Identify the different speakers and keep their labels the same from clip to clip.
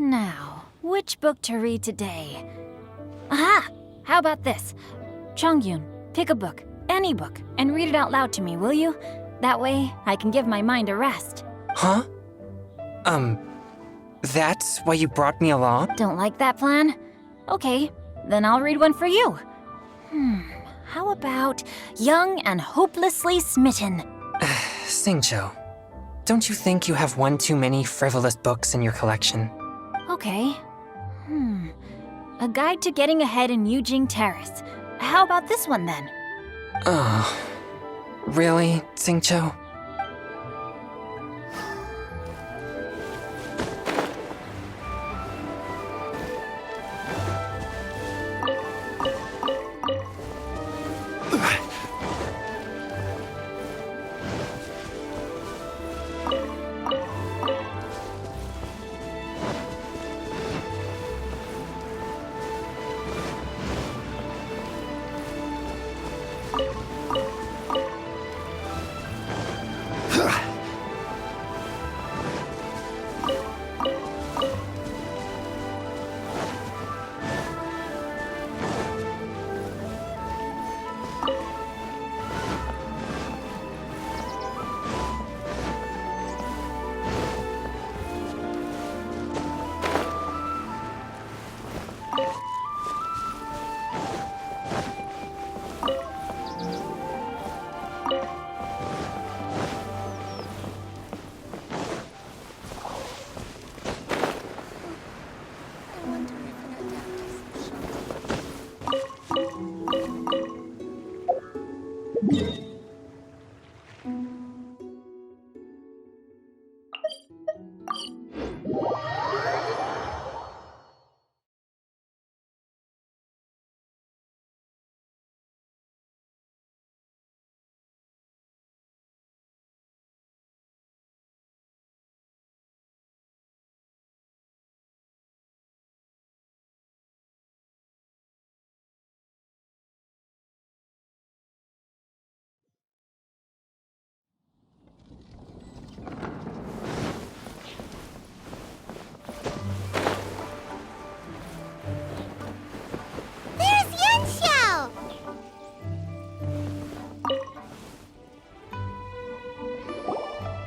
Speaker 1: Now, which book to read today? Aha! How about this? Chongyun, pick a book, any book, and read it out loud to me, will you? That way, I can give my mind a rest.
Speaker 2: Huh? That's why you brought me along?
Speaker 1: Don't like that plan? Okay, then I'll read one for you. How about Young and Hopelessly Smitten?
Speaker 2: Xingqiu, don't you think you have one too many frivolous books in your collection?
Speaker 1: Okay. A Guide to Getting Ahead in Yujing Terrace. How about this one then?
Speaker 2: Oh, really, Xingqiu?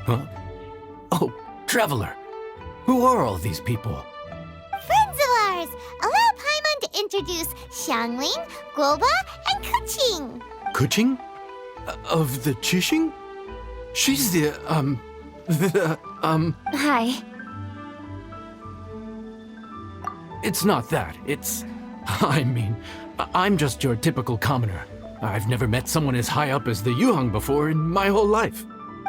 Speaker 3: Huh? Oh, Traveler. Who are all these people?
Speaker 4: Friends of ours! Allow Paimon to introduce Xiangling, Guoba, and Kuqing.
Speaker 3: Kuqing? Of the Qixing? She's the,
Speaker 1: Hi.
Speaker 3: It's not that. I'm just your typical commoner. I've never met someone as high up as the Yuheng before in my whole life.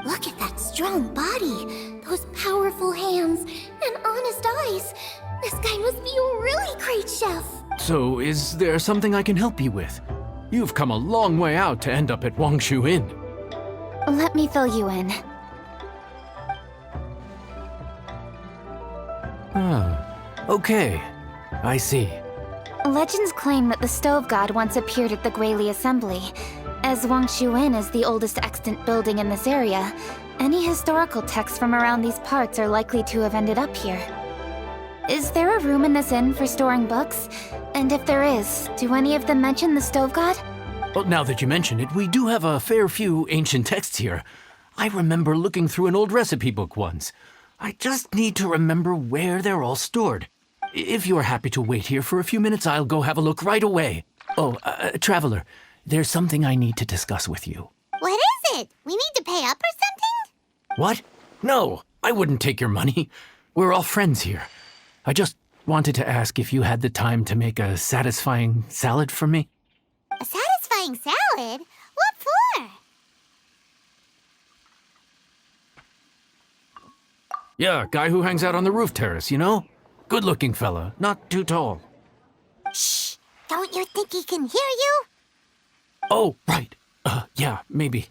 Speaker 4: Look at that strong body, those powerful hands, and honest eyes. This guy must be a really great chef.
Speaker 3: So, is there something I can help you with? You've come a long way out to end up at Wangshu Inn.
Speaker 1: Let me fill you in.
Speaker 3: Okay. I see.
Speaker 1: Legends claim that the Stove God once appeared at the Guili Assembly. As Wangshu Inn is the oldest extant building in this area, any historical texts from around these parts are likely to have ended up here. Is there a room in this inn for storing books? And if there is, do any of them mention the Stove God?
Speaker 3: Well, now that you mention it, we do have a fair few ancient texts here. I remember looking through an old recipe book once. I just need to remember where they're all stored. If you're happy to wait here for a few minutes, I'll go have a look right away. Oh, Traveler, there's something I need to discuss with you.
Speaker 4: What is it? We need to pay up or something?
Speaker 3: What? No, I wouldn't take your money. We're all friends here. I just wanted to ask if you had the time to make a satisfying salad for me.
Speaker 4: A satisfying salad? What for?
Speaker 3: Yeah, guy who hangs out on the roof terrace, you know? Good-looking fella, not too tall.
Speaker 4: Shh! Don't you think he can hear you?
Speaker 3: Oh, right. Yeah, maybe.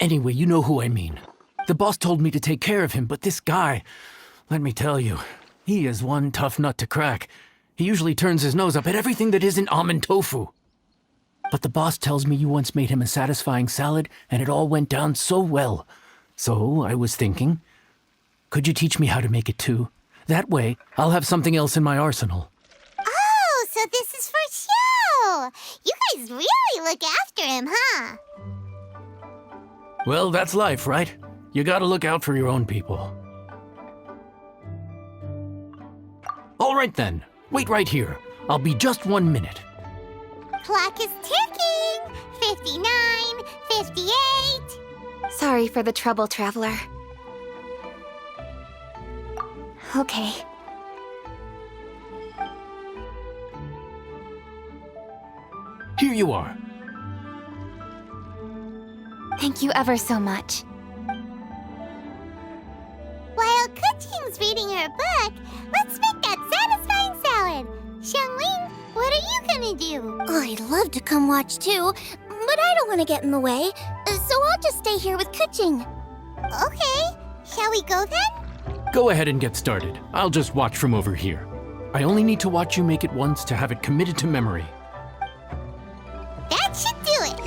Speaker 3: Anyway, you know who I mean. The boss told me to take care of him, but this guy, let me tell you, he is one tough nut to crack. He usually turns his nose up at everything that isn't almond tofu. But the boss tells me you once made him a satisfying salad, and it all went down so well. So I was thinking, could you teach me how to make it too? That way, I'll have something else in my arsenal.
Speaker 4: Oh, so this is for show! You guys really look after him, huh?
Speaker 3: Well, that's life, right? You gotta look out for your own people. All right then, wait right here. I'll be just 1 minute.
Speaker 4: Clock is ticking! 59, 58...
Speaker 1: Sorry for the trouble, Traveler. Okay.
Speaker 3: Here you are.
Speaker 1: Thank you ever so much.
Speaker 4: While Kuching's reading her book, let's make that satisfying salad. Xiangling, what are you gonna do? I'd love to come watch too, but I don't want to get in the way, so I'll just stay here with Kuching. Okay, shall we go then?
Speaker 3: Go ahead and get started. I'll just watch from over here. I only need to watch you make it once to have it committed to memory.
Speaker 4: That should do it.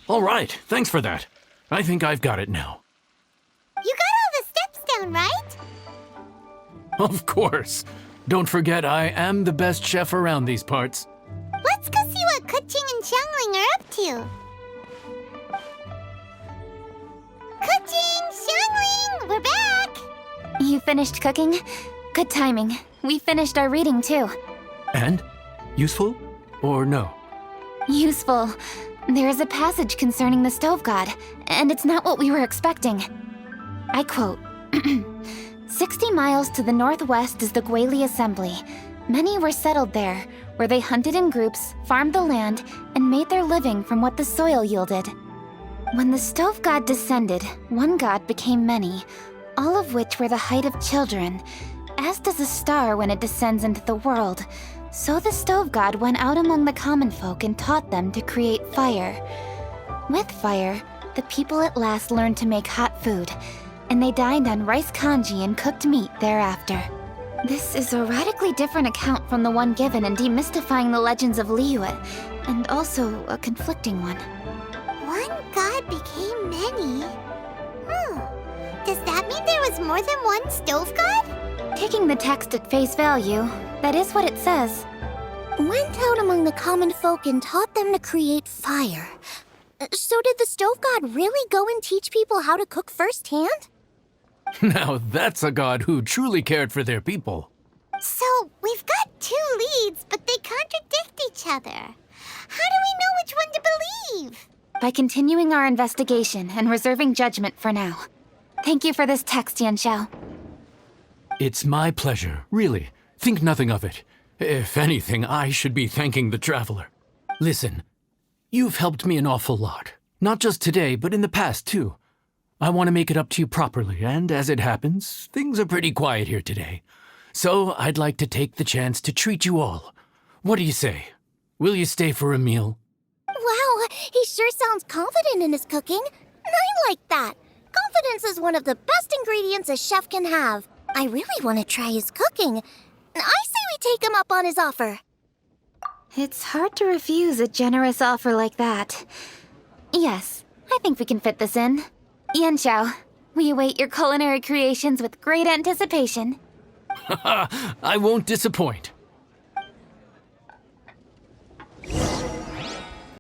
Speaker 3: All right, thanks for that. I think I've got it now.
Speaker 4: You got all the steps down, right?
Speaker 3: Of course. Don't forget, I am the best chef around these parts.
Speaker 4: Let's go see what Kuching and Xiangling are up to. Kuching, Xiangling, we're back!
Speaker 1: You finished cooking? Good timing. We finished our reading too.
Speaker 3: And? Useful? Or no?
Speaker 1: Useful. There is a passage concerning the stove god, and it's not what we were expecting. I quote, 60 miles to the northwest is the Guili Assembly. Many were settled there, where they hunted in groups, farmed the land, and made their living from what the soil yielded. When the stove god descended, one god became many, all of which were the height of children. As does a star when it descends into the world, so the stove god went out among the common folk and taught them to create fire. With fire, the people at last learned to make hot food, and they dined on rice congee and cooked meat thereafter. This is a radically different account from the one given in Demystifying the Legends of Liyue, and also a conflicting one.
Speaker 4: One god became many? Does that mean there was more than one stove god?
Speaker 1: Taking the text at face value, that is what it says.
Speaker 4: Went out among the common folk and taught them to create fire. So did the stove god really go and teach people how to cook firsthand?
Speaker 3: Now that's a god who truly cared for their people.
Speaker 4: So we've got two leads, but they contradict each other. How do we know which one to believe?
Speaker 1: By continuing our investigation and reserving judgment for now. Thank you for this text, Yanxiao.
Speaker 3: It's my pleasure, really. Think nothing of it. If anything, I should be thanking the traveler. Listen, you've helped me an awful lot. Not just today, but in the past, too. I want to make it up to you properly, and as it happens, things are pretty quiet here today. So I'd like to take the chance to treat you all. What do you say? Will you stay for a meal?
Speaker 4: Wow, he sure sounds confident in his cooking. I like that. Confidence is one of the best ingredients a chef can have. I really want to try his cooking. I say we take him up on his offer.
Speaker 1: It's hard to refuse a generous offer like that. Yes, I think we can fit this in. Yanxiao, we await your culinary creations with great anticipation.
Speaker 3: I won't disappoint.